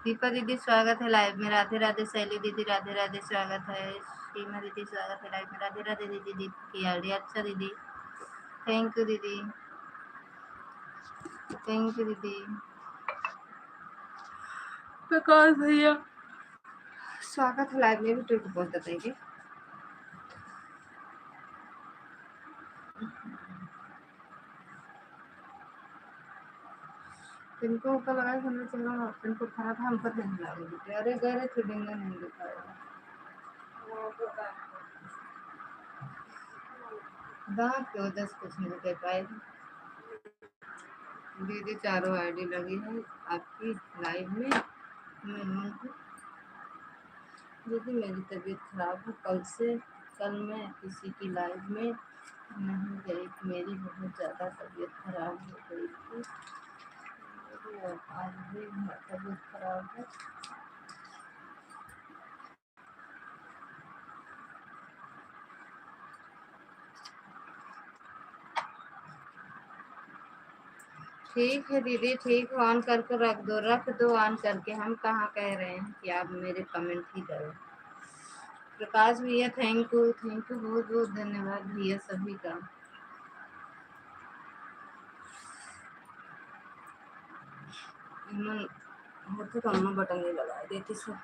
दीपा दीदी स्वागत है लाइव में। राधे राधे। शैली दीदी राधे राधे स्वागत है। सीमा दीदी स्वागत है लाइव में। राधे राधे दीदी। दीदी की आईडी। अच्छा दीदी, थैंक यू दीदी, थैंक यू दीदी। प्रकाश भैया स्वागत है लाइव में भी। ट्विट बोल देंगे। इनको ऊपर लगा हमने चलो इनको खराब हम पर नहीं लगे। अरे गहरे थोड़ेंगे नहीं दिखाएगा दांत की वजह से कुछ नहीं कह पाए। दीदी चारों आईडी लगी है आपकी लाइव में। दीदी मेरी तबीयत खराब है कल से। कल मैं किसी की लाइव में नहीं गई। मेरी बहुत ज़्यादा तबीयत खराब हो गई थी और आज भी तबीयत खराब है। ठीक है दीदी, ठीक है। ऑन करके रख दो ऑन करके। हम कहाँ कह रहे हैं कि आप मेरे कमेंट ही करो। प्रकाश भैया थैंक यू, थैंक यू, बहुत बहुत धन्यवाद भैया सभी का। होते तो अम्मा बटन नहीं लगा देती सब।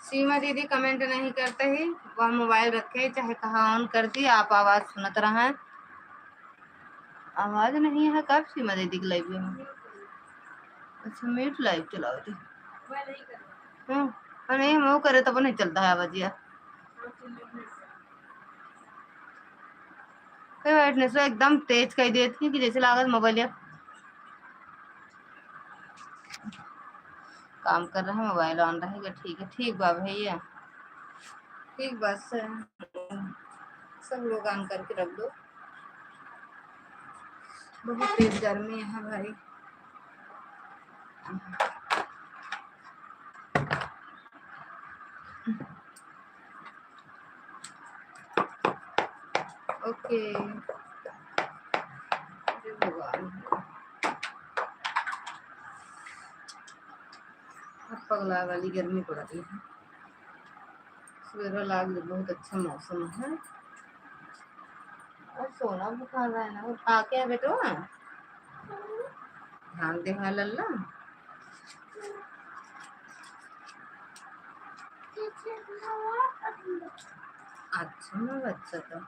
सीमा दीदी कमेंट नहीं करते ही वह मोबाइल रखे चाहे कहाँ ऑन कर दी। आप आवाज सुनत रहे। आवाज नहीं है कब सीमा दीदी की लाइव में। अच्छा म्यूट लाइव चलाओ थी। नहीं वो करे तब नहीं चलता है आवाज यार। ब्राइटनेस एकदम तेज कर देती कि जैसे लागत मोबाइल यार काम कर रहे हैं। मोबाइल ऑन रहेगा। ठीक है, ठीक बा भैया, ठीक बस सब लोग ऑन करके रख दो। बहुत तेज गर्मी है भाई। ओके भगवान पगला वाली गर्मी पड़ रही है। सवेरा लाग बहुत अच्छा मौसम है और सोना भी खा रहा है ना। वो खा के बेटो ध्यान दे लल्ला। अच्छा ना बच्चा तो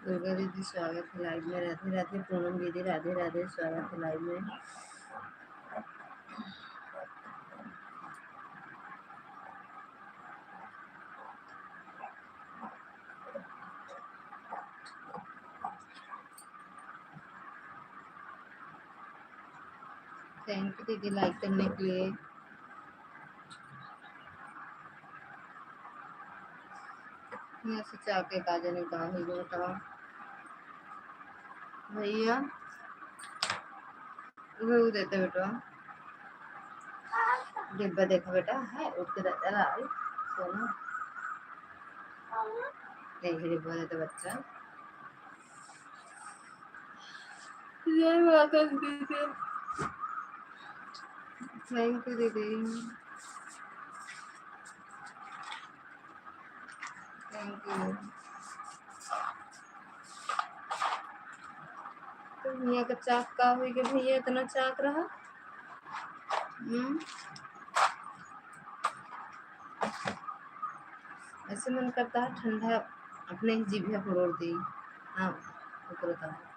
दुर्गा दीदी स्वागत है लाइव में। राधे राधे। पूनम दीदी राधे राधे स्वागत है लाइव में। थैंक यू दीदी लाइक करने के लिए। मैं सोचा के काजल ने कहा ही बताओ भैया वो देते बेटा, डिब्बा देखो बेटा है उठ के चला आई सोना, देख डिब्बा देते बच्चा। जय माता दी, थैंक यू दीदी, थैंक यू। तो भैया का चाक का हुई कि भैया इतना चाक रहा। ऐसे मन करता है ठंडा अपने ही जीभे फरोड़ दी। हाँ उतरता है।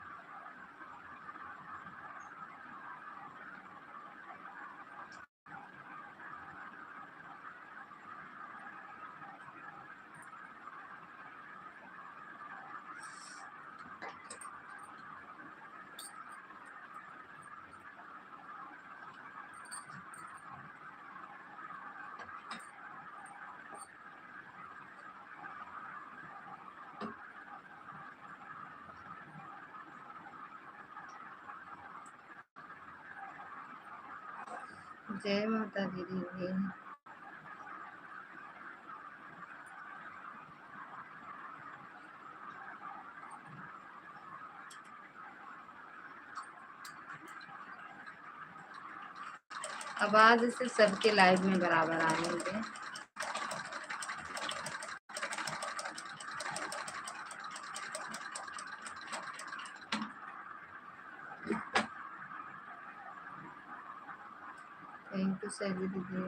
जय माता दी दीदी। आवाज से सबके लाइव में बराबर आ रही है। थैंक यू सैली दीदी।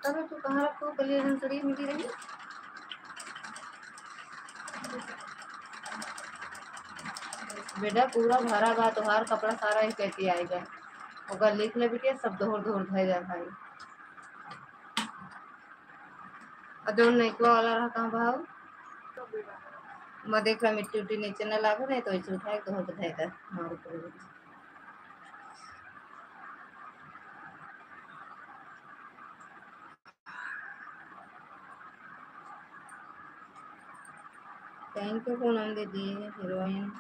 तब तो कहाँ रखो गली रंसड़ी मिली रही। बेटा पूरा भरा बा तोहार कपड़ा सारा ही कहती आएगा, ओकर लिख ले बेटिया सब धोर धोर धय जा भाई। और जो नहीं को वाला रहा कहाँ भाव मैं देख रहा मिट्टी उट्टी नीचे न लागे नहीं तो ऐसे उठाए तो होता है हमारे ऊपर। थैंक यू पूनम दीदी हीरोइन।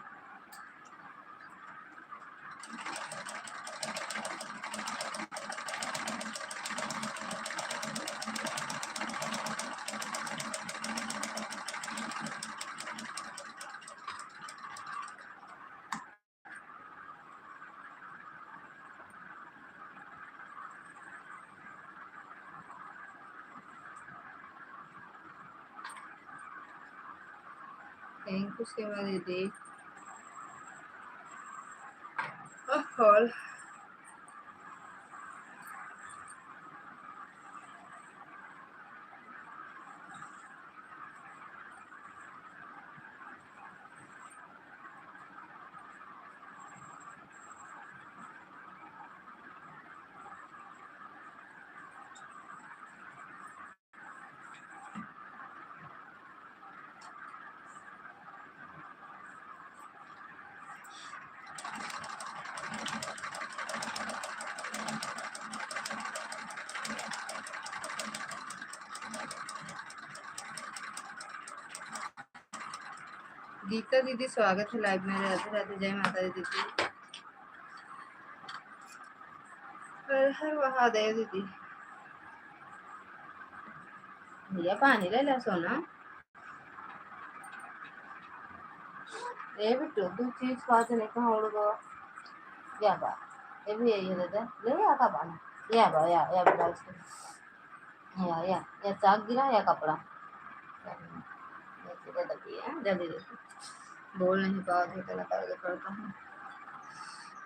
थैंक यू सेवा दीदी। हॉल गीता दीदी स्वागत है लाइव में। राधे राधे जय माता दी दीदी। हर हर महादेव दीदी। भैया पानी ले ला सोना। ये बिट्टू दो चीज खाते कहाँ उड़ गो या बा ये भी यही है दादा ले या का पानी या बेटा या चाक गिरा या कपड़ा जल्दी जल्दी बोल नहीं पाओगे तो लगा पड़ता है।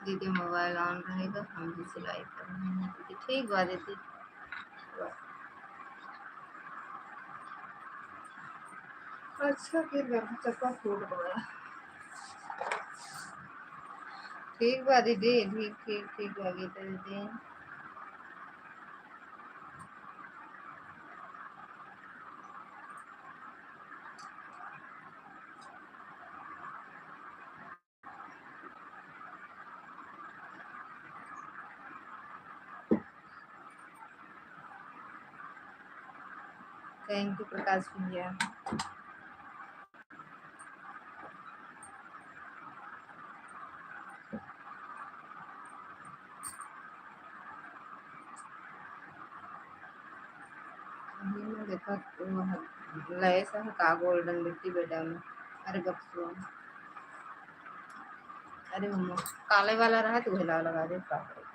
दीदी मोबाइल ऑन रहेगा हम भी सिलाई कर रहे हैं दीदी। ठीक बात दीदी। अच्छा फिर मेरा चप्पा फूट गया। ठीक बा दीदी ठीक ठीक ठीक लगी तो दीदी। थैंक यू प्रकाश भैया। देखो लय सा का गोल्डन लिट्टी बेटा में। अरे बक्सुआ, अरे मम्मा काले वाला रहा तो हिला लगा दे का करे।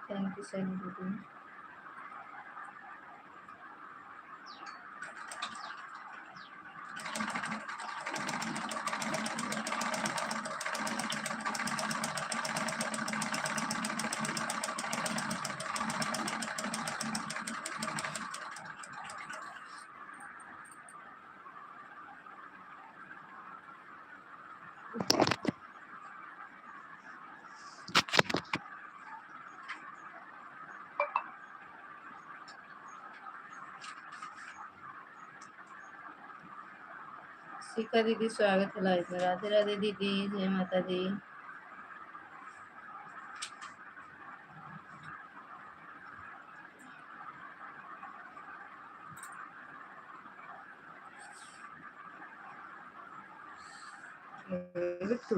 थैंक यू सैनी दीदी। शिखा दीदी स्वागत है लाइव में। राधे राधे दीदी, जय माता दी। बिट्टू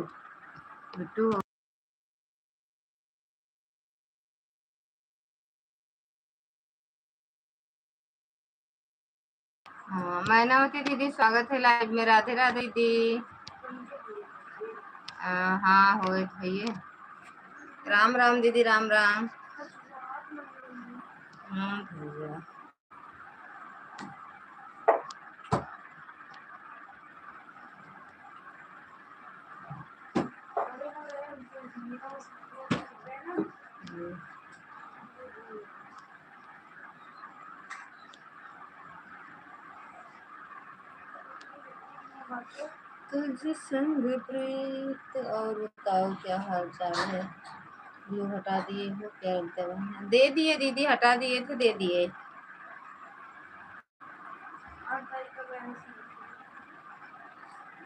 बिट्टू हाँ मैनावती दीदी स्वागत है लाइव में। राधे राधे दीदी। हाँ हो भैया। राम राम दीदी, राम राम। हाँ भैया तुझ संग प्रीत। और बताओ क्या हाल चाल है। ब्लू हटा दिए हो क्या? दे दिए दीदी, हटा दिए थे, दे दिए।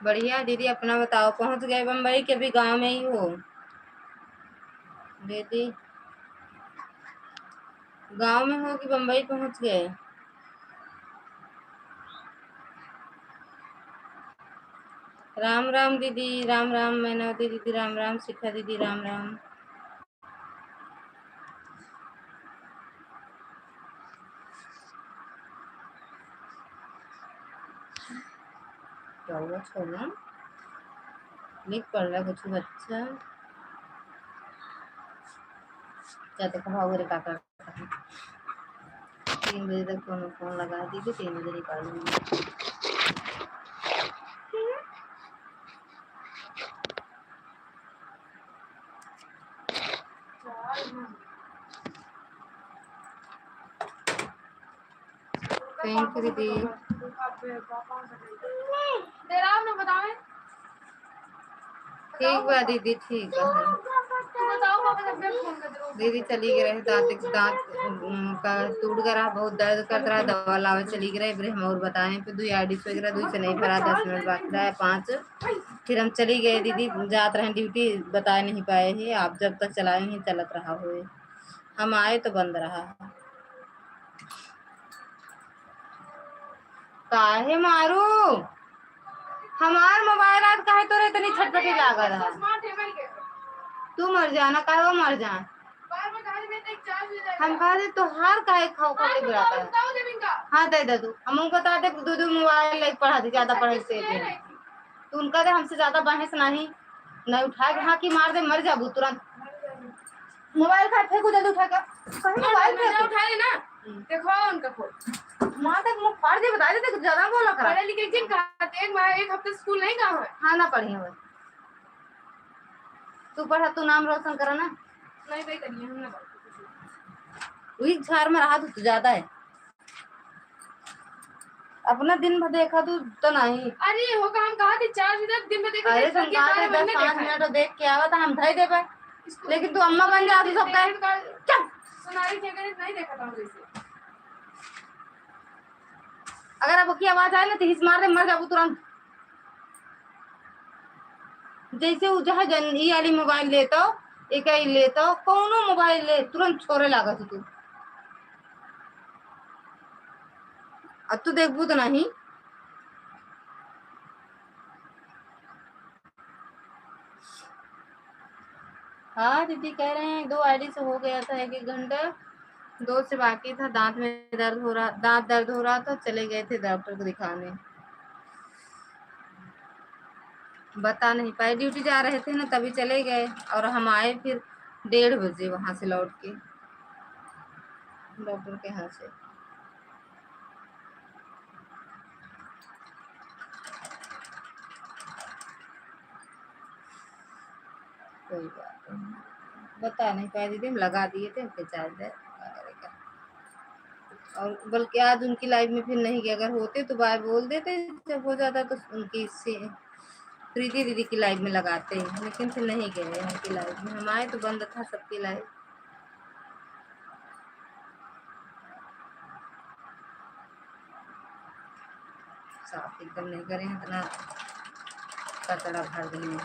बढ़िया दीदी, अपना बताओ। पहुंच गए बम्बई के? भी गांव में ही हो दीदी? गांव में हो कि बम्बई पहुंच गए? राम राम दीदी, राम राम। मैनावती दीदी राम राम। शिखा दीदी राम राम। क्या हुआ छोड़ना? लिख पढ़ रहा कुछ बच्चा? क्या देखो भाव काका 3 बजे तक फोन लगा दीजिए, 3 बजे निकालूंगी। थैंक यू दीदी। ठीक बा दीदी, ठीक है दीदी। चली गए रहे दांत का टूट गया, बहुत दर्द कर रहा। दवा लावे चली गए हम और बताए पे 2 आईडी वगैरह 2 से नहीं भरा। 10 मिनट बाकी रहा 5। फिर हम चली गए दीदी, जात रहे ड्यूटी, बता नहीं पाए ही। आप जब तक चलाए ही चलत रहा हो, हम आए तो बंद रहा। काहे मारू? हमार मोबाइल आज काहे तो इतनी छटपटी लागा रहा। तू मर जाना, काहे वो मर जा। हम कहा तो हार काहे खाओ खा के गिराता है। हाँ दे दे तू, हम बता दे। दो मोबाइल लेके पढ़ा दे, ज्यादा पढ़े से तू उनका दे। हमसे ज्यादा बहस नहीं उठा के हाँ की मार दे, मर जाबू तुरंत। मोबाइल का फेंकू, जल्दी उठा के। मोबाइल फेंक उठा ले ना, देखो उनका फोन। मां तक मुंह फाड़ दे, बता दे ज्यादा बोला कर। पढ़े लिखे जिन कहते एक हफ्ते स्कूल नहीं गया है। हाँ ना पढ़ी है तू, पढ़ा तू, नाम रोशन करा ना। नहीं भाई करिए हम ना वही झार में रहा तो ज्यादा है। अपना दिन भर देखा तो नहीं। अरे हो हम कहा थे 4 दिन में देखा। अरे तुम कहा थे 10-5 मिनट देख के आवा था, हम धई देबे। लेकिन तू अम्मा बन जा, तू सब कहे सुनाई नहीं देखा था जैसे। अगर अब की आवाज आए ना तो हिस मार दे, मर जाबू तुरंत। जैसे उ जहाँ जन ई वाली मोबाइल लेतो एक ही लेतो कौनो मोबाइल ले तुरंत छोड़े लागत तू अब तू देखबू तो नहीं। हाँ दीदी कह रहे हैं 2 आईडी से हो गया था 1-1 घंटा 2 से बाकी था। दांत में दर्द हो रहा दांत दर्द हो रहा था चले गए थे डॉक्टर को दिखाने। बता नहीं पाए ड्यूटी जा रहे थे ना तभी चले गए और हम आए फिर 1:30 बजे वहां से लौट के डॉक्टर के यहाँ से। कोई बात नहीं बता नहीं पाए दीदी हम लगा दिए थे उनके चार्जर और बल्कि आज उनकी लाइफ में फिर नहीं गया अगर होते तो बाय बोल देते जब हो जाता तो उनकी से प्रीति दीदी की लाइफ में लगाते हैं लेकिन फिर नहीं गए उनकी लाइफ में। हम आए तो बंद था सबकी लाइफ। साफ एकदम नहीं करें इतना कचड़ा भर देंगे।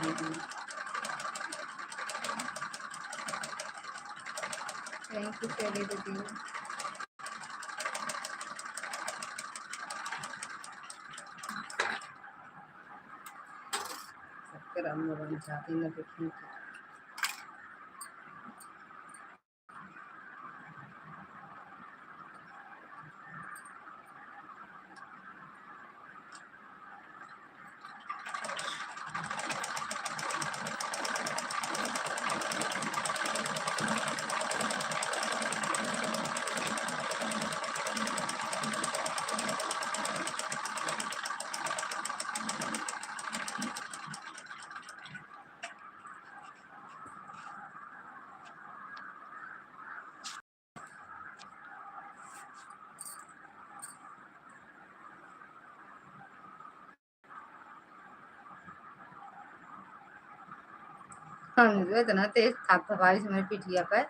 थैंक यू चलिए दीदी। सबके राम बन जाती न देखी हम इतना तेज थपथपाई से मेरी पिठिया पर।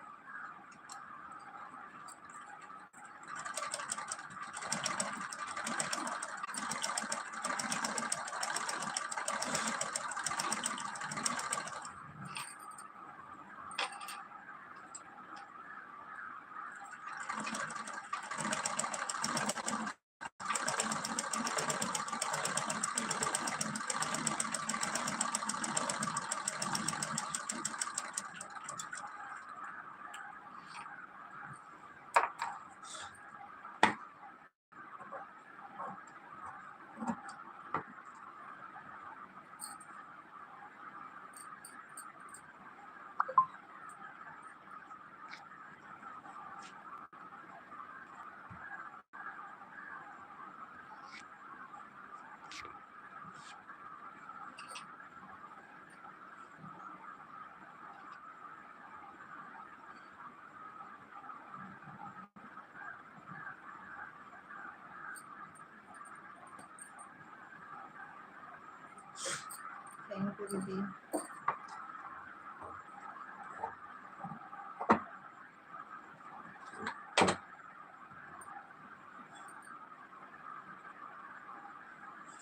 थैंक यू दीदी।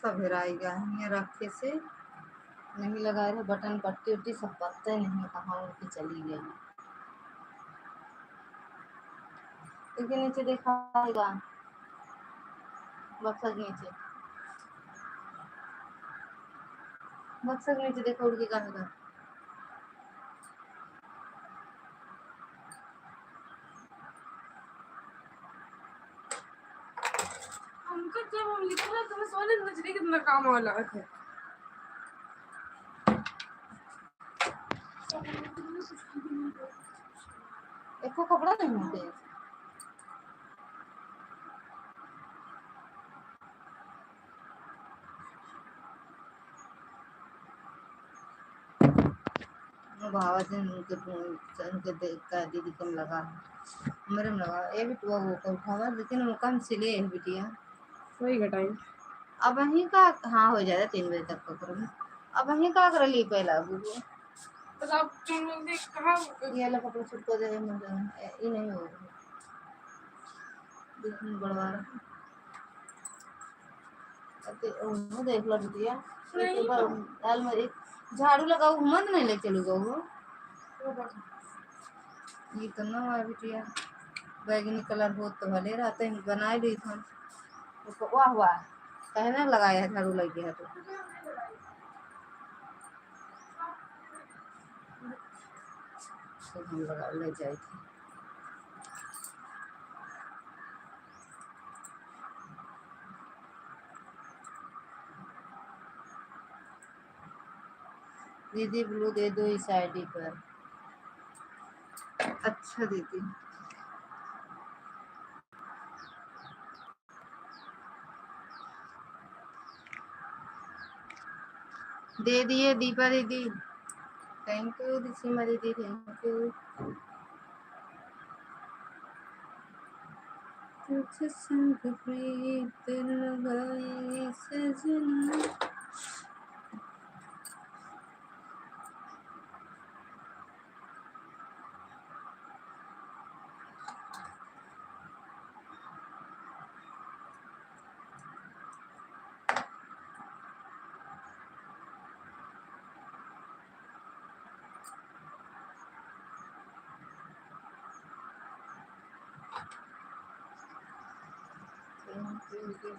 सब हेराएगा ये रखे से नहीं लगाए रहे बटन पट्टी उट्टी सब पता ही नहीं कहाँ उनकी चली गई। इसके नीचे दिखाएगा बक्सा के नीचे बक्सा के नीचे देखो उड़ के कहाँ गया। हमको जब हम लिख रहे तो मैं सोने नजरे कितना काम वाला है। एको कपड़ा नहीं मिलते भावा से उनके देख का दीदी कम लगा मेरे में लगा ये भी तो वो कल खावा लेकिन वो कम सिले है बिटिया वही का टाइम अब वहीं का हाँ हो जाएगा 3 बजे तक का करूँ। अब वहीं का कर ली पहला वो तो आप कहाँ ये वाला कपड़ा छूट को दे मुझे ये नहीं हो देखने बड़वा वो देख लो बिटिया, एक बार दाल में एक झाड़ू लगाओ, मत नहीं ले चलूगा वो। ये तो ना हुआ बिटिया, बैगनी कलर हो तो भले रहते हैं, बनाए ली था उसको। वाह वाह, कहने लगाया है झाड़ू लग गया तो हम लगा ले जाए थे। दीदी ब्लू दे दो इस आईडी पर। अच्छा दीदी, दे दिए दीपा दीदी। थैंक यू सीमा दीदी, थैंक यू। तुझ संग प्रीत लगाई सजना।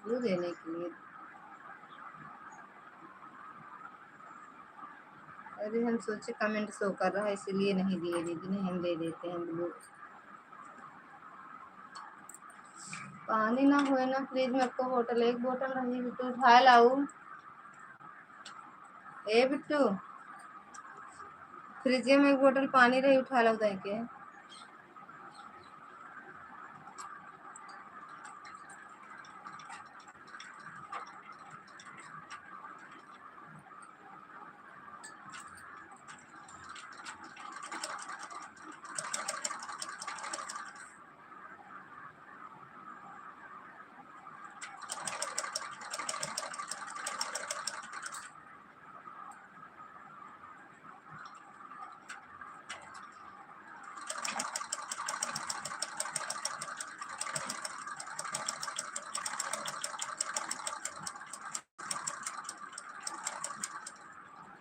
ब्लू देने के लिए। अरे हम सोचे कमेंट शो कर रहा है इसलिए नहीं दिए दीदी, नहीं हम दे देते हैं ब्लू। पानी ना हुए ना फ्रिज में, आपको बोतल एक बोतल रही बिट्टू उठा लाऊ। ए बिट्टू, फ्रिज में एक बोतल पानी रही, उठा लाऊ दे के।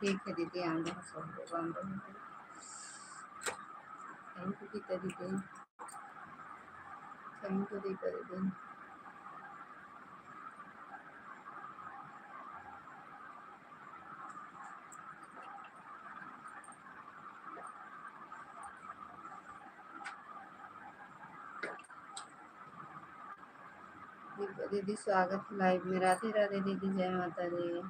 ठीक है दीदी, आंदो सब आंदो। थैंक यू दीदी, थैंक यू दीदी। दीदी स्वागत लाइव में। राधे राधे दीदी, जय माता दी।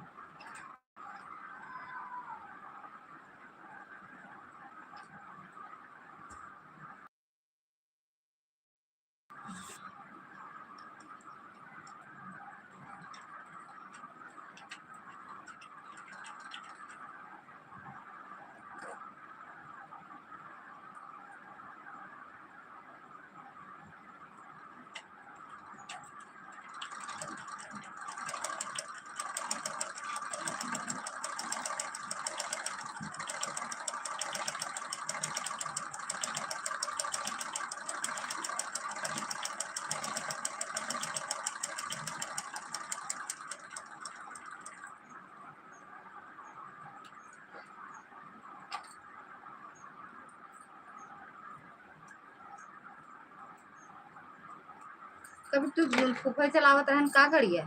कभी तू फुफा चलावत रहन का करिए।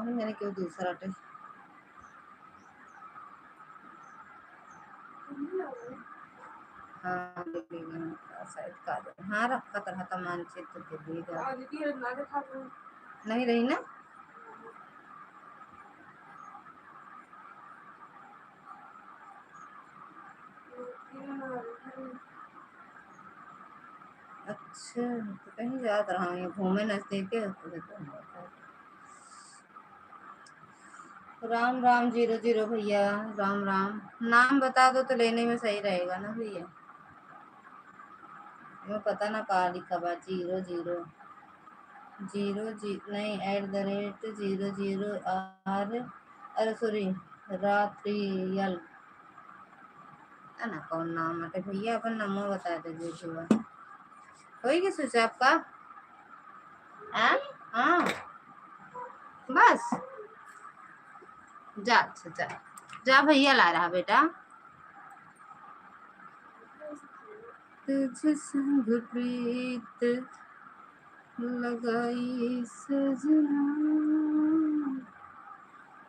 मैंने क्यों दूसरा टे हाँ शायद का हाँ रखा तरह का मानचित्र के देगा नहीं रही ना। अच्छा तो कहीं याद रहा है घूमे नजदीक है राम राम 00 भैया, राम राम। नाम बता दो तो लेने में सही रहेगा ना भैया, मैं पता ना कहाँ लिखा बा। 00 नहीं @00 आर, अरे सॉरी रात्रियल है ना। कौन नाम है भैया, अपन नमो बता दे जो होएगी स्विच आपका? हाँ हाँ, बस जा, अच्छा जा, जा भैया ला रहा बेटा। तुझ संग प्रीत लगाई सजना,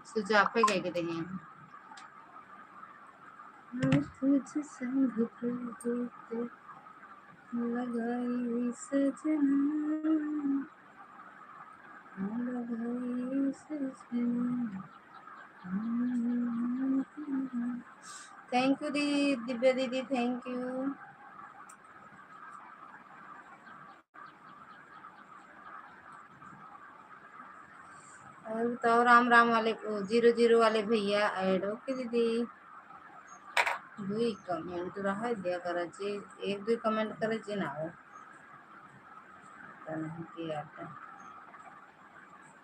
सुजापे कह के देंगे। तुझ संग प्रीत लगाई सजना, लगाई सजना। थैंक यू दीदी, दिव्या दीदी, थैंक यू। और बताओ, राम राम वाले को 00 वाले भैया ऐड हो के दीदी? दुई कमेंट रहा दिया कराचे, एक दुई कमेंट करे ना हो नहीं किया था।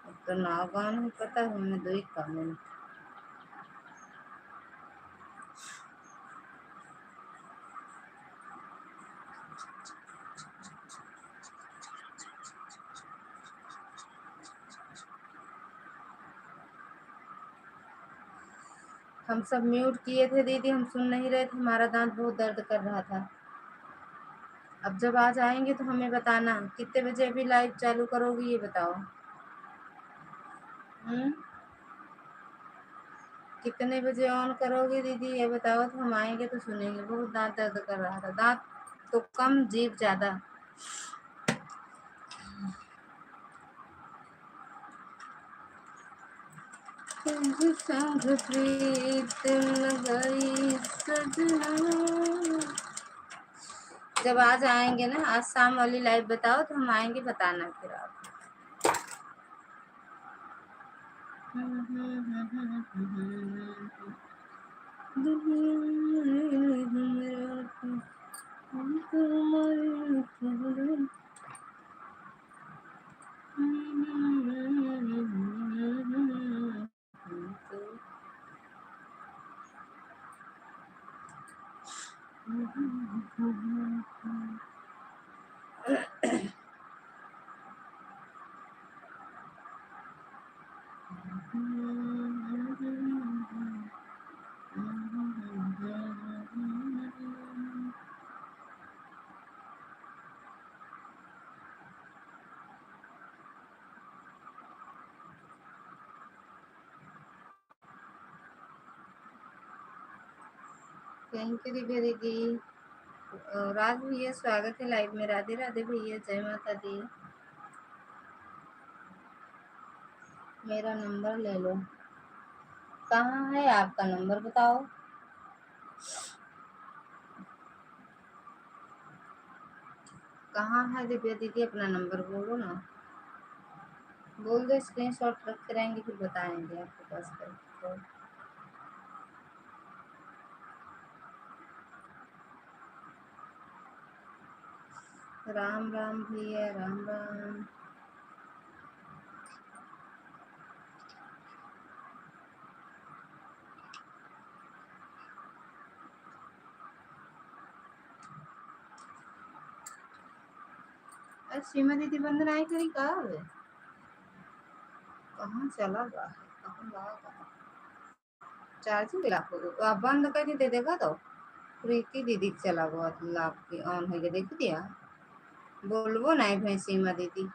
अब तो नाव गाँव नहीं पता, हमें दुई कमेंट। हम सब म्यूट किए थे दीदी, हम सुन नहीं रहे थे, हमारा दांत बहुत दर्द कर रहा था। अब जब आज आएंगे तो हमें बताना कितने बजे अभी लाइव चालू करोगी, ये बताओ। कितने बजे ऑन करोगे दीदी, ये बताओ तो हम आएंगे तो सुनेंगे। बहुत दांत दर्द कर रहा था, दांत तो कम जीभ ज्यादा। संग प्रीत लगाई सजना, जब आज आएंगे ना, आज शाम वाली लाइव बताओ तो हम आएंगे, बताना फिर आप। थैंक यू दिव्या दीदी। राज भैया स्वागत है लाइव में। राधे राधे भैया, जय माता दी। मेरा नंबर ले लो। कहाँ है आपका नंबर, बताओ। कहाँ है दिव्या दीदी, अपना नंबर बोलो ना, बोल दो। स्क्रीनशॉट रखते रहेंगे फिर बताएंगे आपके पास करके। राम राम भैया, राम राम। सीमा दीदी बंद नहीं करी का, कहाँ चला गया, कहाँ लगा चार्जिंग दिला को आप बंद कर दे देगा तो प्रीति दीदी चला गया, आपकी ऑन हो गया, देख दिया। बोलबो नहीं भाई सीमा दीदी,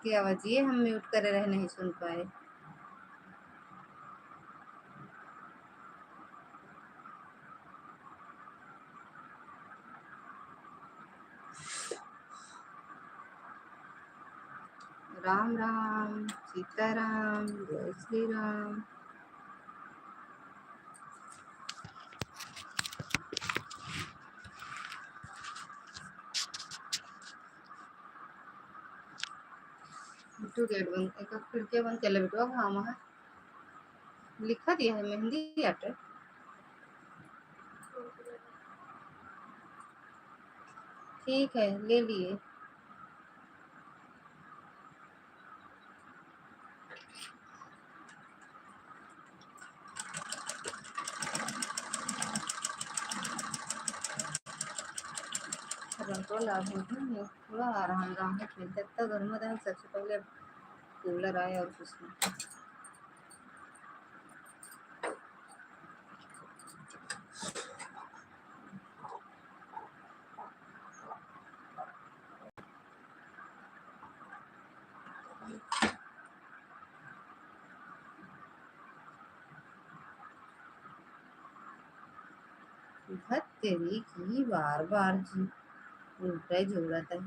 क्या वजह हम म्यूट करे रहे, नहीं सुन पाए। राम राम, सीताराम, जय श्री राम। बिट्टू गेट बंद, एक खिड़की बंद कर ले बिट्टू। हाँ वहाँ लिखा दिया है मेहंदी आर्ट। ठीक है, ले लिए। कंट्रोल आप हो गया, थोड़ा आराम राहत मिलता है। इतना गर्म था सबसे पहले कूलर आया और कुछ नहीं। हद तेरी की बार बार जी उल्टा ही जोड़ा था।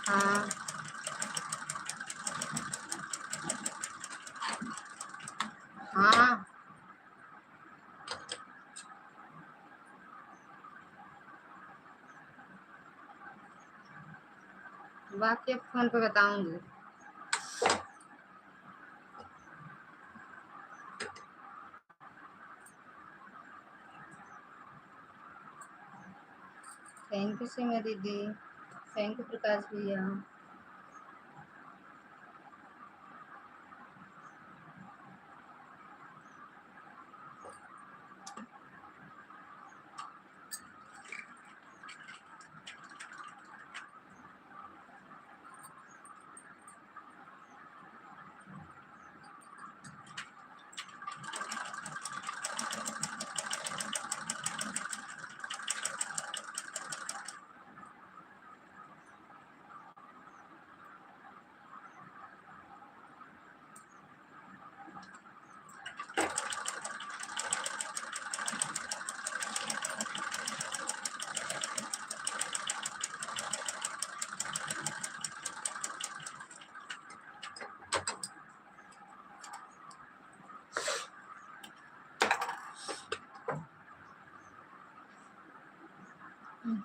हाँ हाँ बाकी अब फोन पे बताऊंगी। थैंक यू सीमा दीदी, थैंक यू प्रकाश भैया।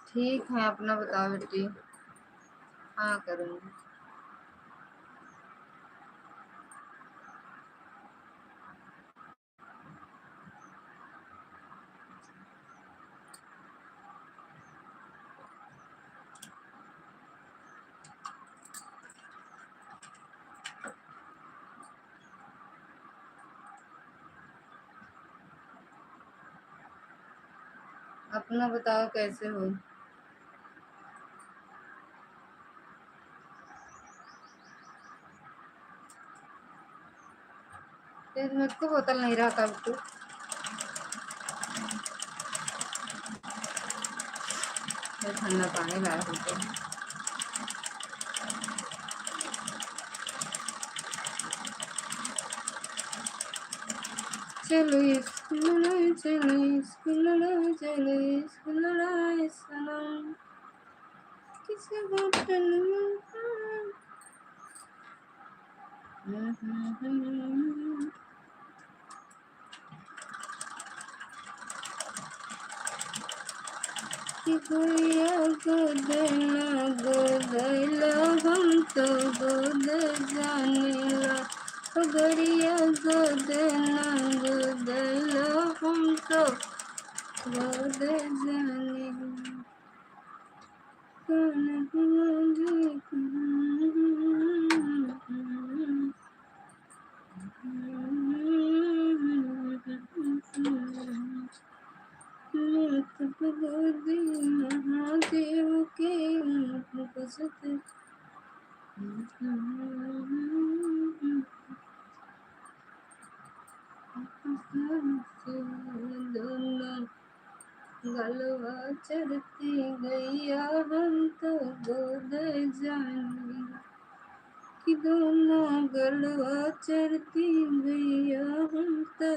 ठीक है, अपना बताओ बेटी। हाँ करूँगी। अपना बताओ कैसे हो। तेरे में तो बोतल नहीं रहा कब तू। मैं ठंडा पानी लाया होता है। चलो स्कूल चलो स्कूल चलो स्कूल सनम किसी होटल में। कि भैया गोदना गोदैला हम तो गोद जानेला गरिया गोदना गोदैला हम तो गोद जानेला कौन गोदी महादेव के बसते दोनों गलवा चढ़ती गैया हम तो गोद जानी कि दोनों गलवा चढ़ती गैया हम तो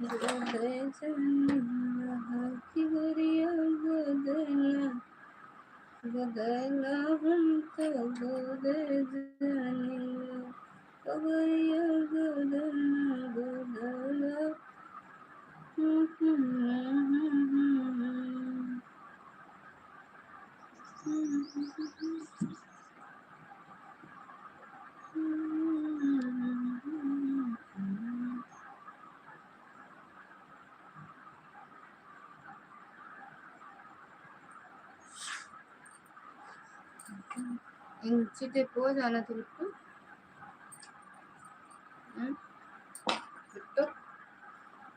गोद जानी कि गोरिया गोदना गोदला हम तो गोद जानी गोरिया गोदना गोदला इंची टेप हो जाना था बिट्टू। बिट्टू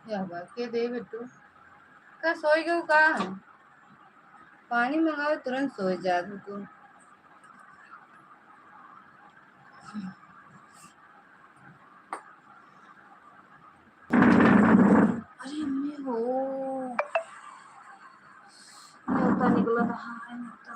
क्या हुआ के दे बिट्टू का सोई गयो का पानी मंगाओ तुरंत सो जा तू। अरे अम्मी हो न्योता निकल रहा है न्योता।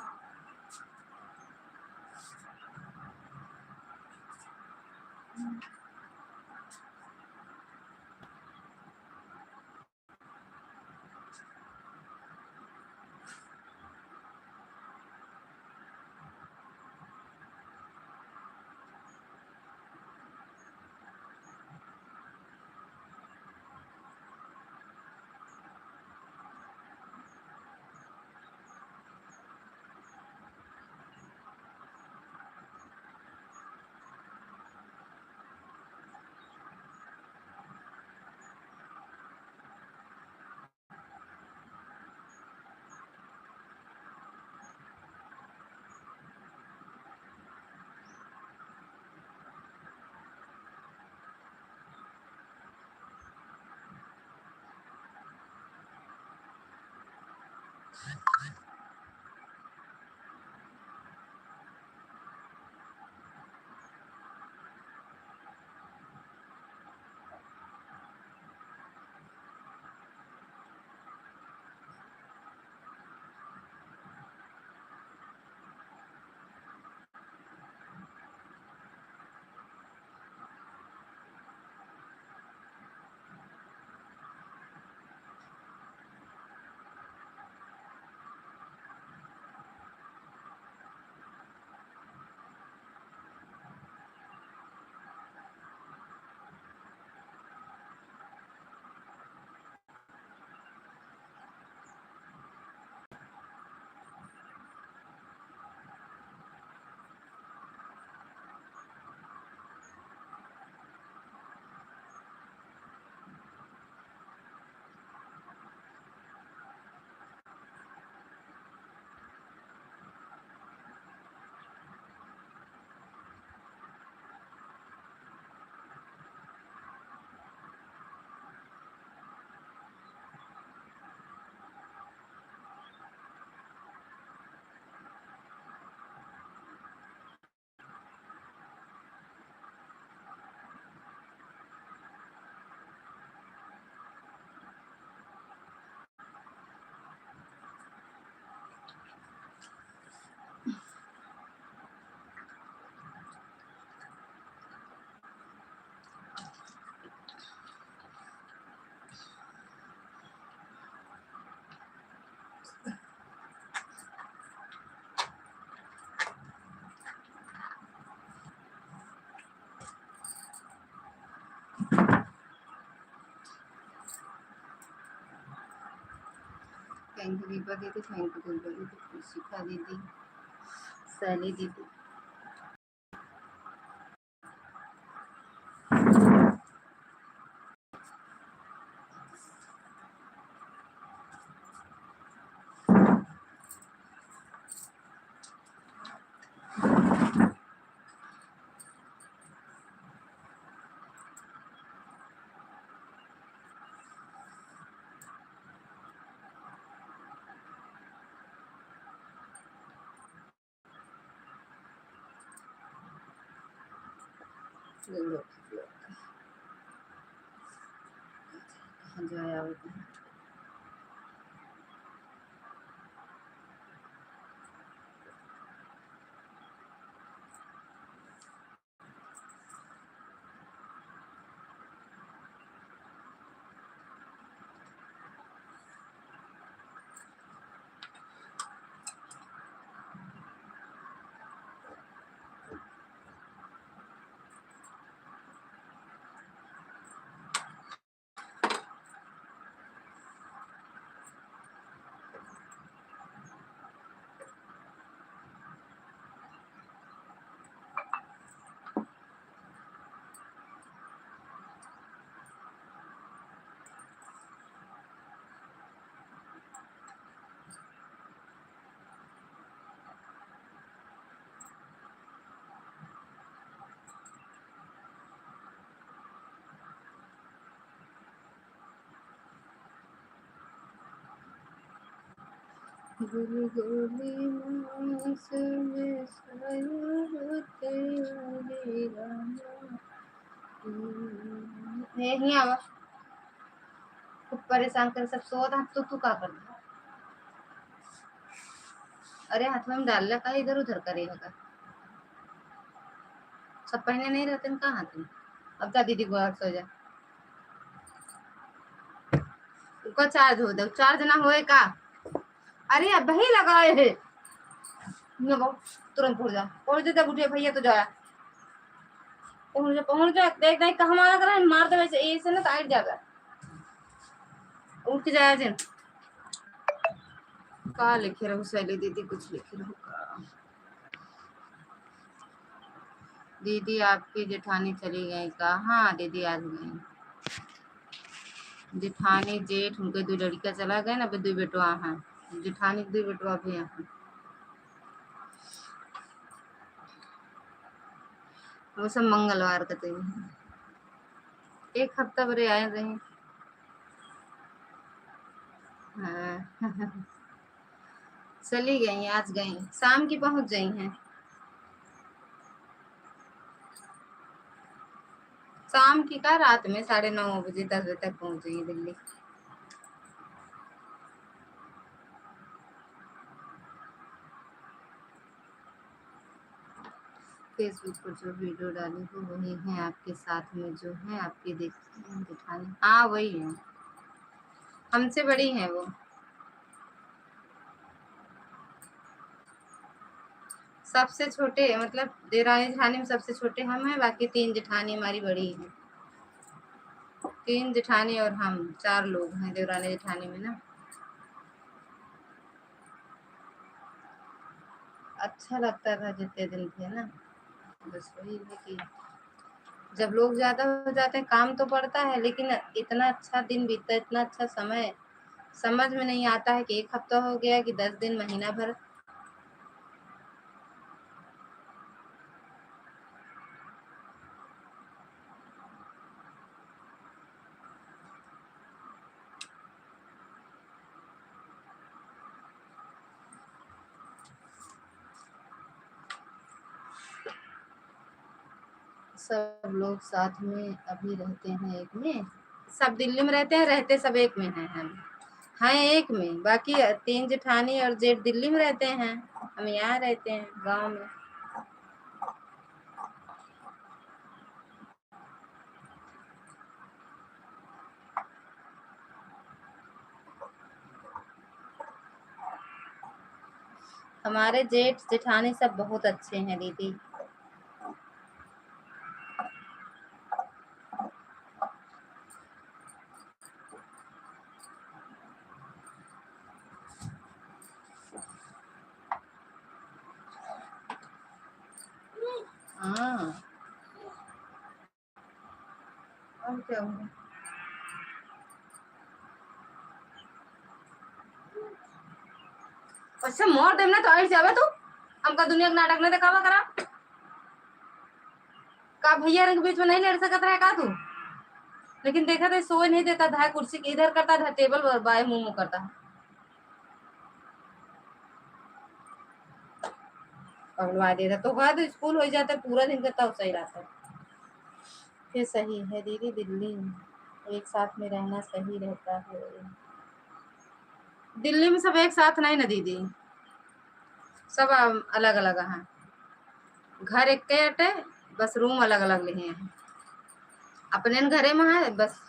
थैंक यू दीपा दीदी, थैंक यू दुर्गा दीदी, शिखा दीदी, सैली दीदी। कहाँ जाया वो? गोली गोली मांस में साया तेरी रामा। नहीं आवा, खूब परेशान कर, सब सो था तू का कर दो। अरे हाथ में डाल का इधर उधर करेगा, सब पहने नहीं रहते हैं कहाँ तुम। अब जा दीदी को सो जा, उसका चार्ज हो दो, चार्ज ना होए का। अरे अब ही लगाए है तुरंत पहुंच जा बुढ़िया भैया तो जाया पहुंच जा देख देख कहाँ मारा कर मार दे वैसे ऐसे ना साइड जाकर उठ के जाया जिन का लिखे रहो सैली दीदी, कुछ लिखे रहो का। दीदी आपकी जेठानी चली गई का? हाँ दीदी आज गई, जेठानी जेठ उनके दो लड़का चला गए ना, दो बेटवा हैं, जेठानी दो बेटवा भी यहाँ, वो सब मंगलवार का दिन, एक हफ्ता भरे आए रहे। हाँ चली गई, आज गई, शाम की पहुंच गई हैं, शाम की का रात में 9:30 बजे 10 बजे तक पहुंच गई दिल्ली। फेसबुक पर जो वीडियो डाली हो वही है आपके साथ में जो है आपकी दिखाने? हाँ वही है, हमसे बड़ी है वो, सबसे छोटे मतलब देवरानी जेठानी में सबसे छोटे हम हैं, बाकी 3 जेठानी हमारी बड़ी है, 3 जेठानी और हम 4 लोग हैं देवरानी जेठानी में ना। अच्छा लगता था जितने दिन थे ना, बस वही है कि जब लोग ज्यादा हो जाते हैं काम तो पड़ता है, लेकिन इतना अच्छा दिन बीतता है, इतना अच्छा समय समझ में नहीं आता है कि 1 हफ्ता हो गया कि 10 दिन, महीना भर। सब लोग साथ में अभी रहते हैं एक में, सब दिल्ली में रहते हैं, रहते सब एक में हैं हम, हाँ एक में, बाकी 3 जेठानी और जेठ दिल्ली में रहते हैं, हम यहाँ रहते हैं गांव में। हमारे जेठ जेठानी सब बहुत अच्छे हैं दीदी, क्या हुआ? अच्छा मोर देवना तो आई जावे तू हमका दुनिया के नाटक ने दिखावा करा का भैया के बीच में नहीं लड़ सकत रहे का तू? लेकिन देखा था सोए नहीं देता था, कुर्सी के इधर करता था, टेबल पर बाय मुंह मुंह करता पगलवा देता। तो कहा तो स्कूल हो जाता पूरा दिन करता सही रहता है। ये सही है दीदी, दिल्ली एक साथ में रहना सही रहता है। दिल्ली में सब एक साथ नहीं ना दीदी, सब अलग अलग हैं। घर एक के अटे, बस रूम अलग अलग लिए हैं। अपने घरे में है बस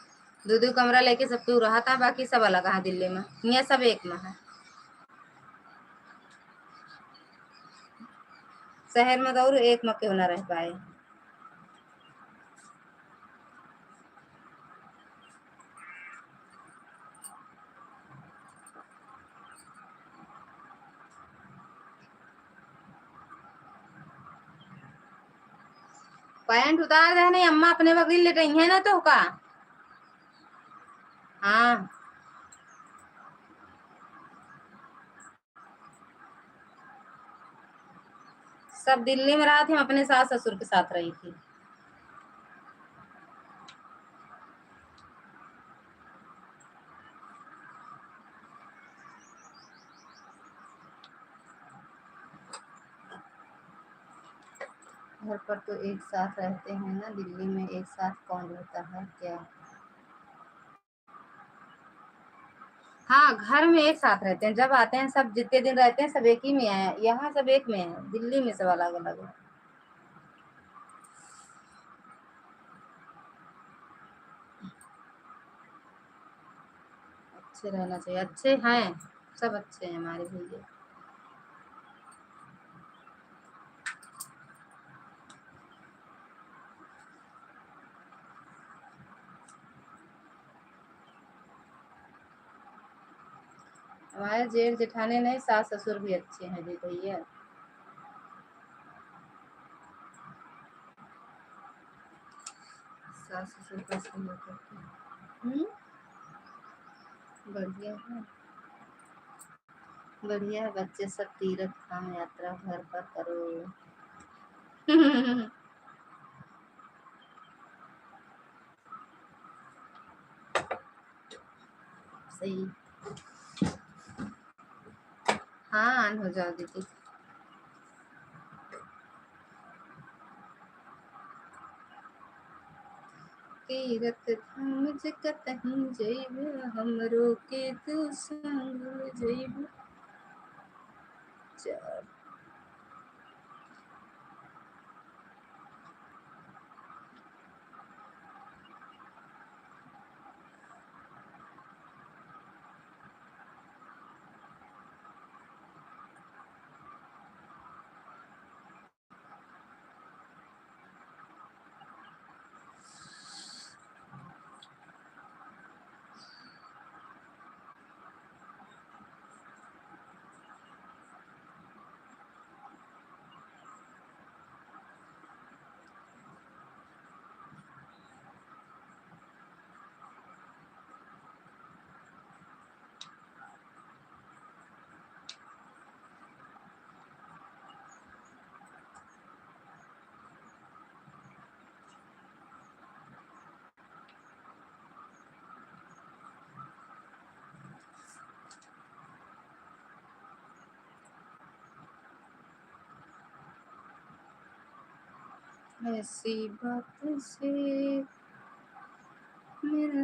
दो दो कमरा लेके सब तू रहा था, बाकी सब अलग है दिल्ली में। यहाँ सब एक में है। शहर में तो और एक में क्यों ना रह पाए। पैंट उतार दे नहीं, अम्मा अपने बगल ले रही है ना तो का। हाँ सब दिल्ली में रहा थी, हम अपने सास ससुर के साथ रही थी। घर पर तो एक साथ रहते हैं ना, दिल्ली में एक साथ कौन रहता है क्या? हाँ घर में एक साथ रहते हैं, जब आते हैं सब जितने दिन रहते हैं सब एक ही में है। यहाँ सब एक में है, दिल्ली में सब अलग अलग है। अच्छे रहना चाहिए, अच्छे हैं सब, अच्छे हैं हमारे भैया। हमारे जेठ जेठानी नहीं, सास ससुर भी अच्छे हैं जी भैया। सास ससुर का सहयोग करते हैं। बढ़िया है, बढ़िया है। बच्चे सब तीर्थ धाम यात्रा घर पर करो। सही। हाँ ऑन हो जाओ दीदी। तीरथ धाम कतहीं जइब, हमरो के तू संग जइब। चल ऐसी बात से मेरा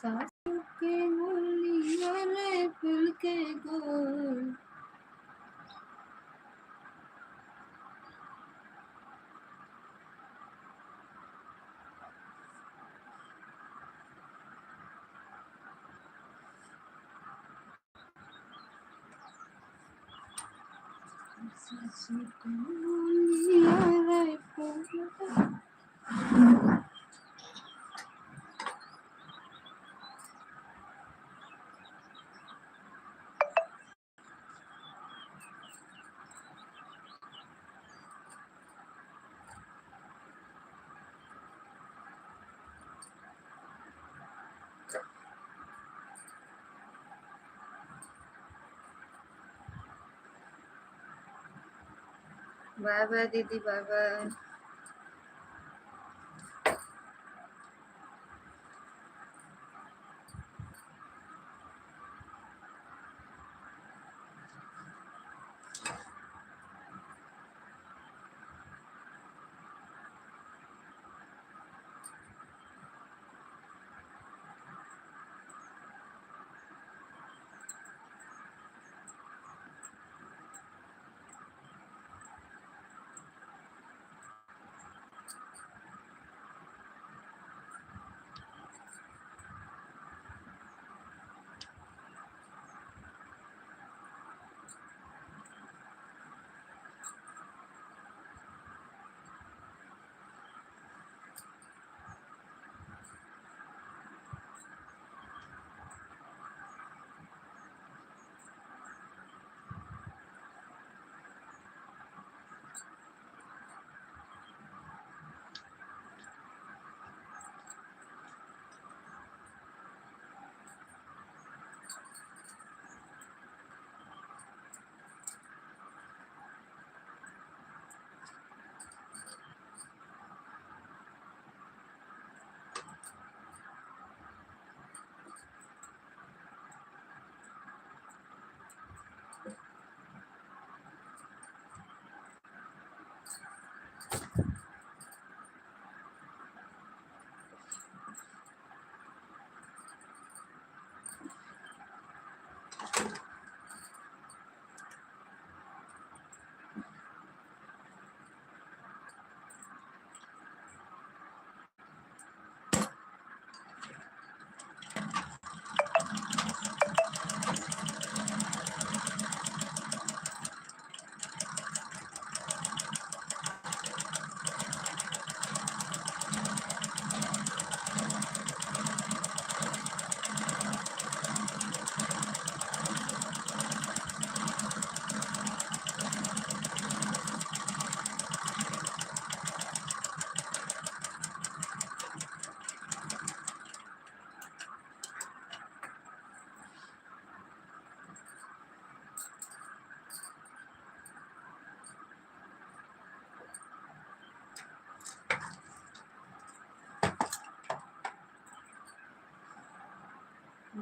सासों के बोलिया रे फूल के गोल। सासों के बोलिया रे फूल के बाय बाय दीदी, बाय बाय।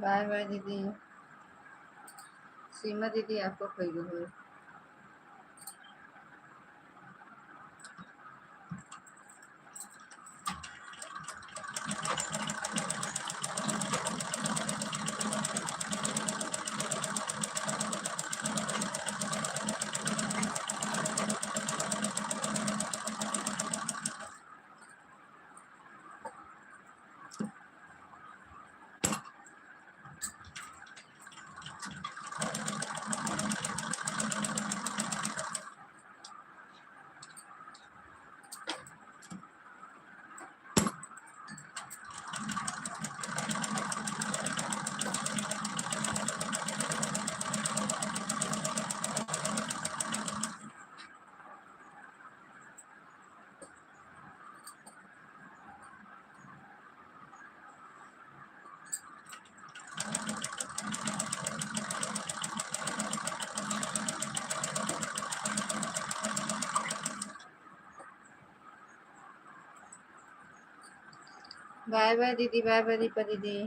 बाय बाय दीदी। सीमा दीदी आपको खोई गई। बाय बाय दीदी, बाय बाय दीपा दीदी।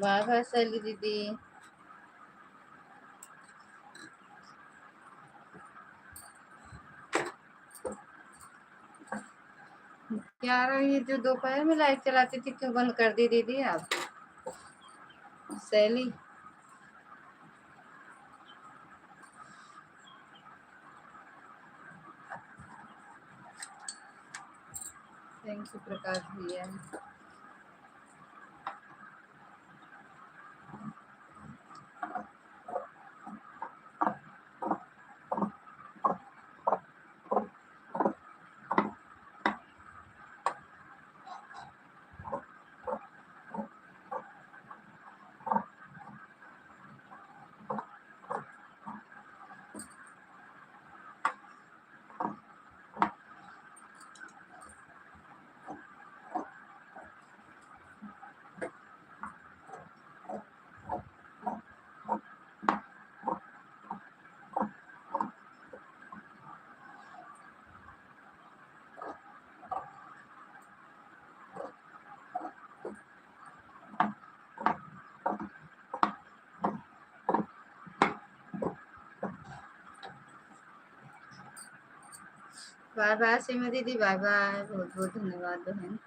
बाय बाय शैली दीदी। क्या रही जो दोपहर में लाइट चलाती थी क्यों बंद कर दी दीदी आप? शैली थैंक यू प्रकाश भैया। बाय बाय सीमा दीदी, बाय बाय, बहुत बहुत धन्यवाद बहन।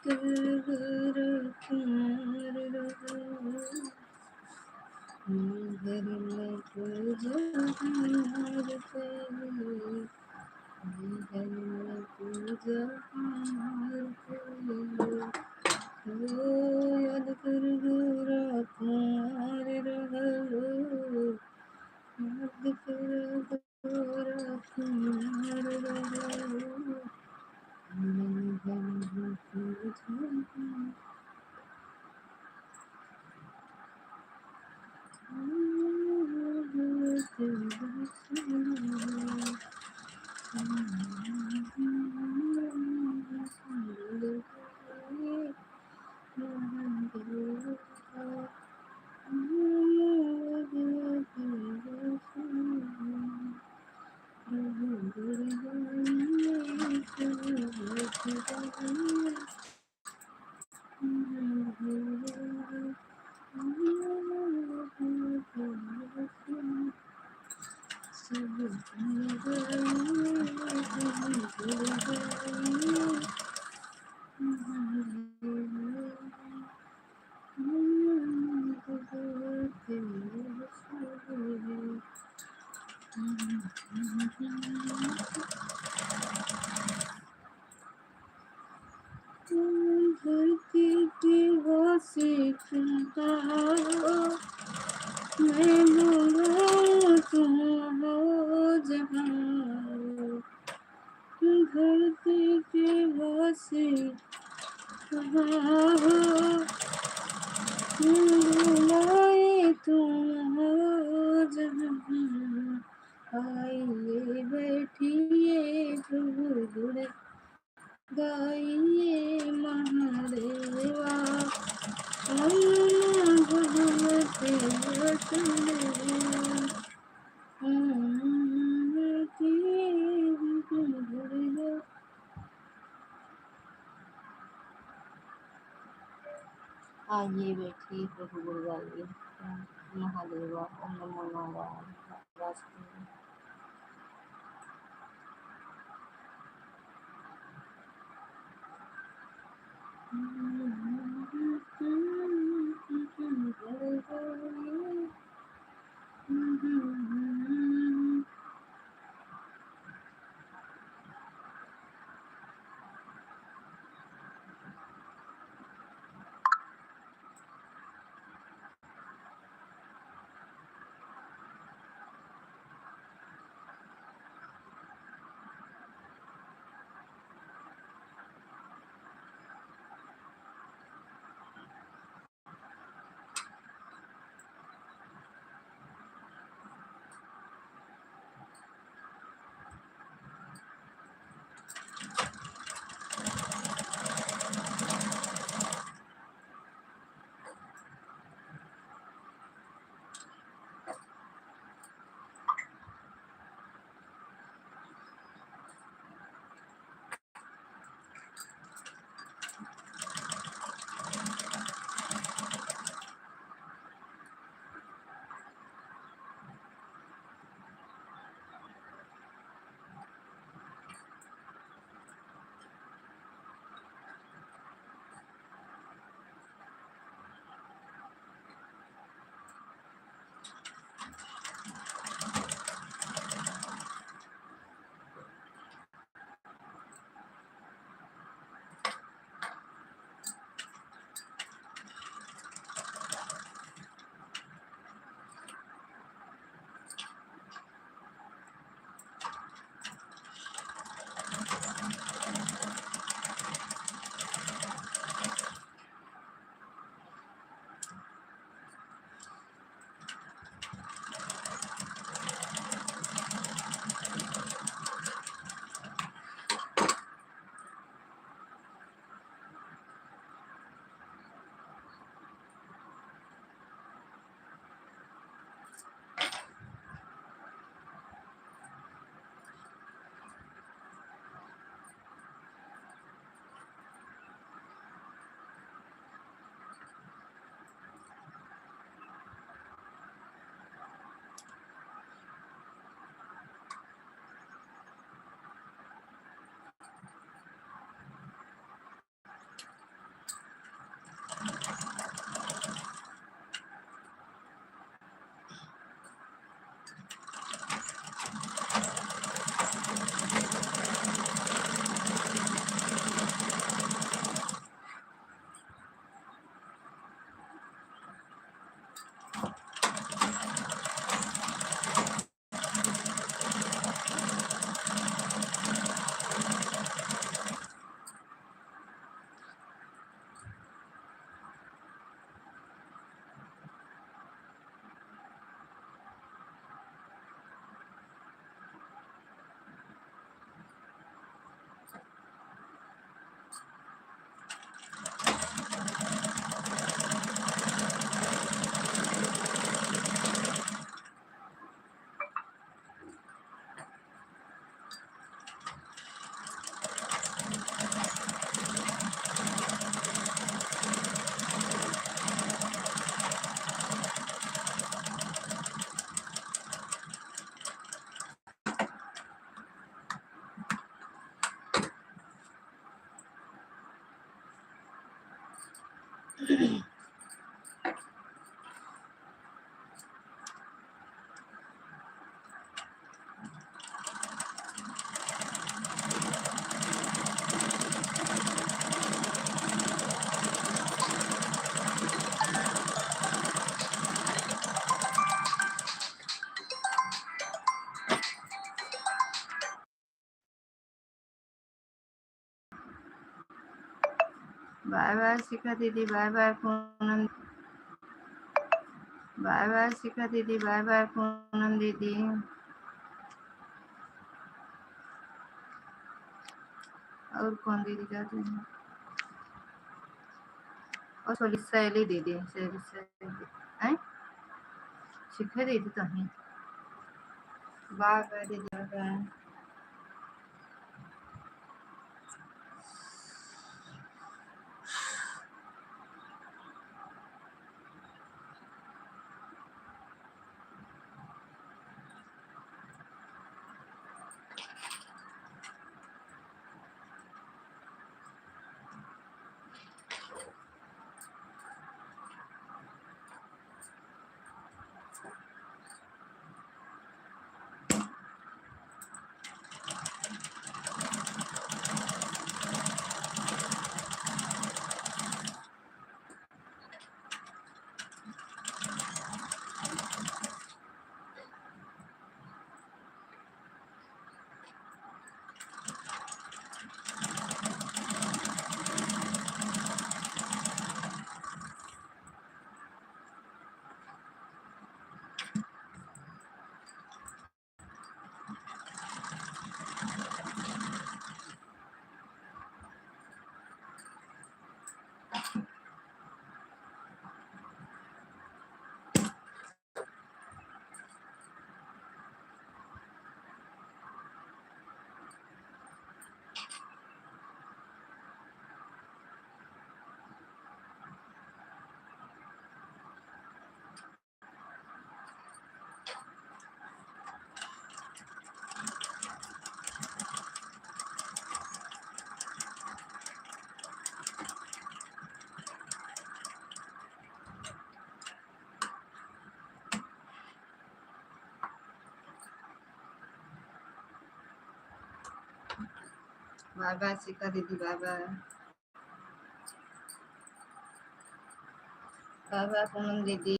कुमार रहो, घर में पूजा करते, घर में पूजा करते, याद कर गोरा कुमार रहो, याद कर गोरा कुमार रहो, घर में पूजा धरती की वासी चिंता मैं बोला तुम हो जहाँ, धरती की वासी कहाँ हो, बुलाए तुम हो जहाँ, आइए बैठिए प्रभु गुण गाइए महादेवा, भगवते वसुदेवा, आइए बैठिए प्रभु गुण गाइए महादेवा, ओम नमो नारायण वासुदेव। बाय बाय शिखा दीदी, bye bye Poonam, bye bye Shikha दीदी, बाय बाय पूनम दीदी। और कौन दीदी जाते हैं? और सॉरी सहेली दीदी, सहेली हैं? शिखा दीदी तो हैं। बाय बाय दीदी, bye bye. Bye bye Shikha दीदी, bye bye. Bye bye Poonam दीदी।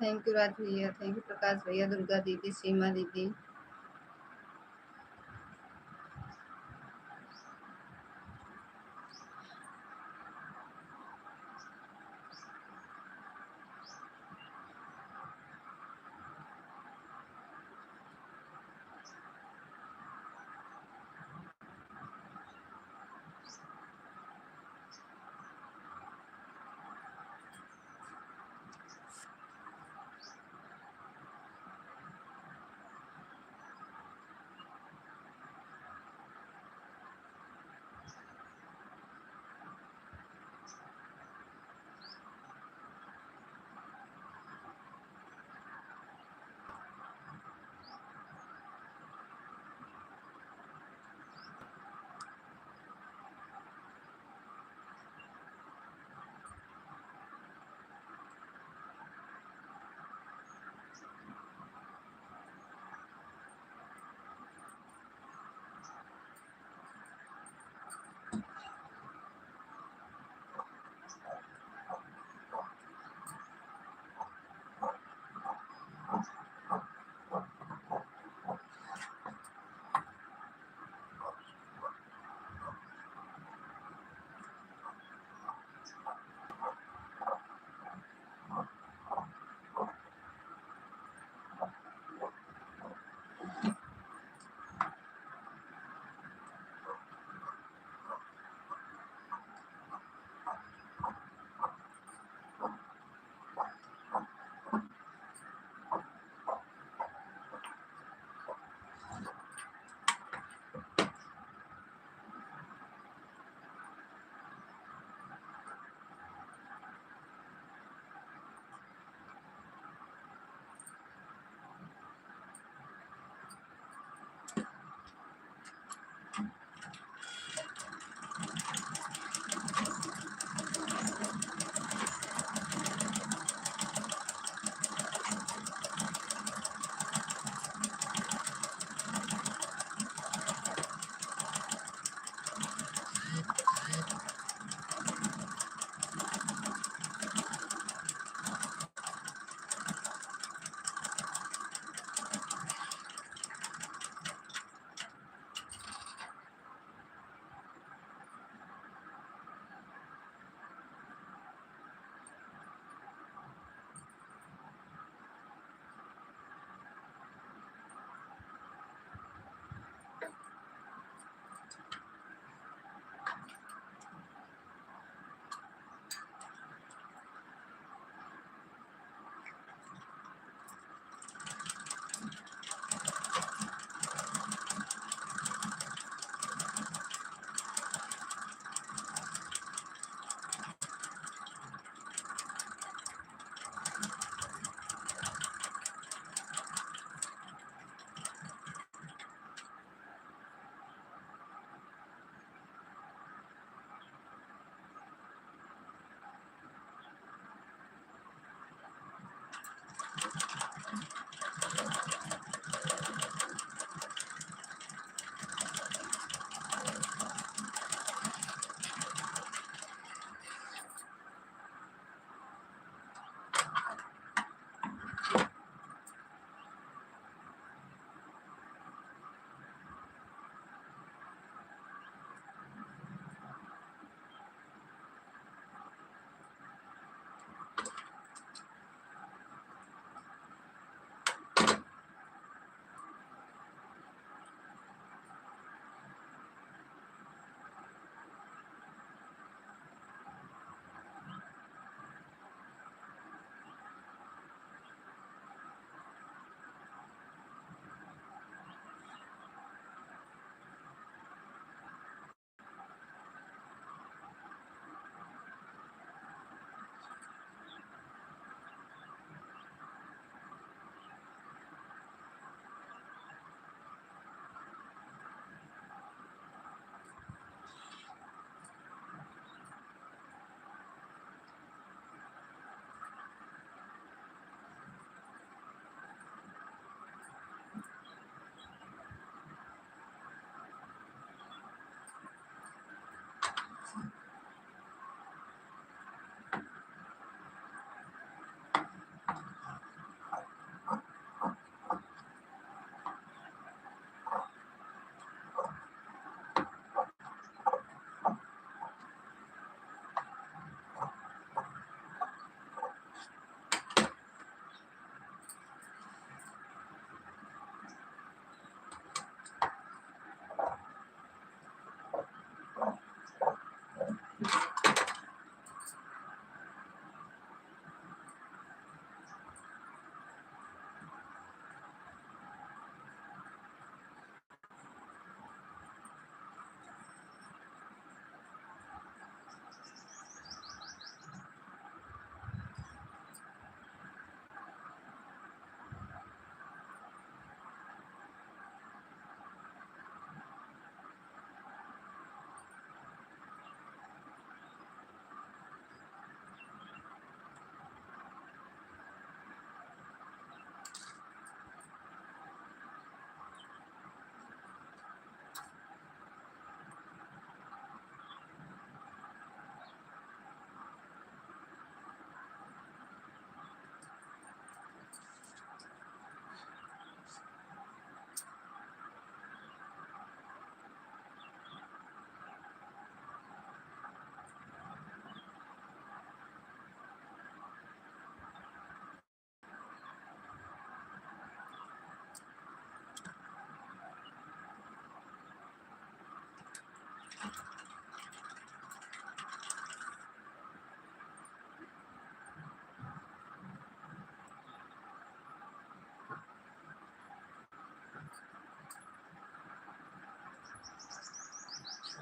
थैंक यू राज भैया, थैंक यू प्रकाश भैया, दुर्गा दीदी, सीमा दीदी।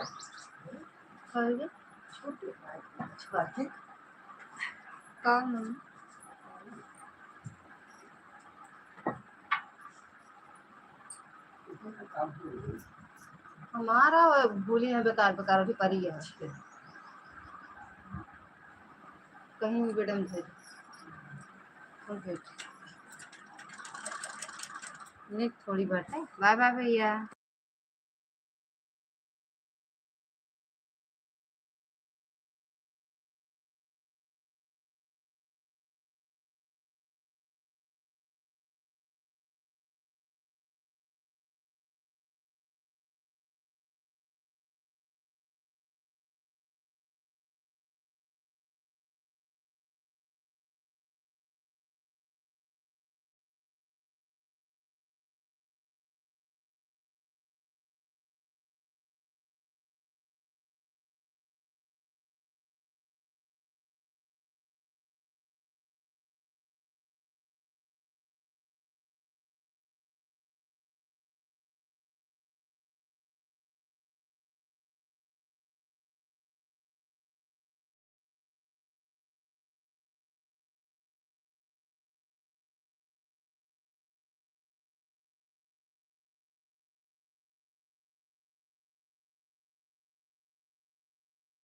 खाएगा छोटे अच्छी बात है। काम है। काम हो हमारा भूली है बेकार बेकार भी परी है कहीं भी बेटा मुझे थोड़ी बात है। बाय बाय भैया।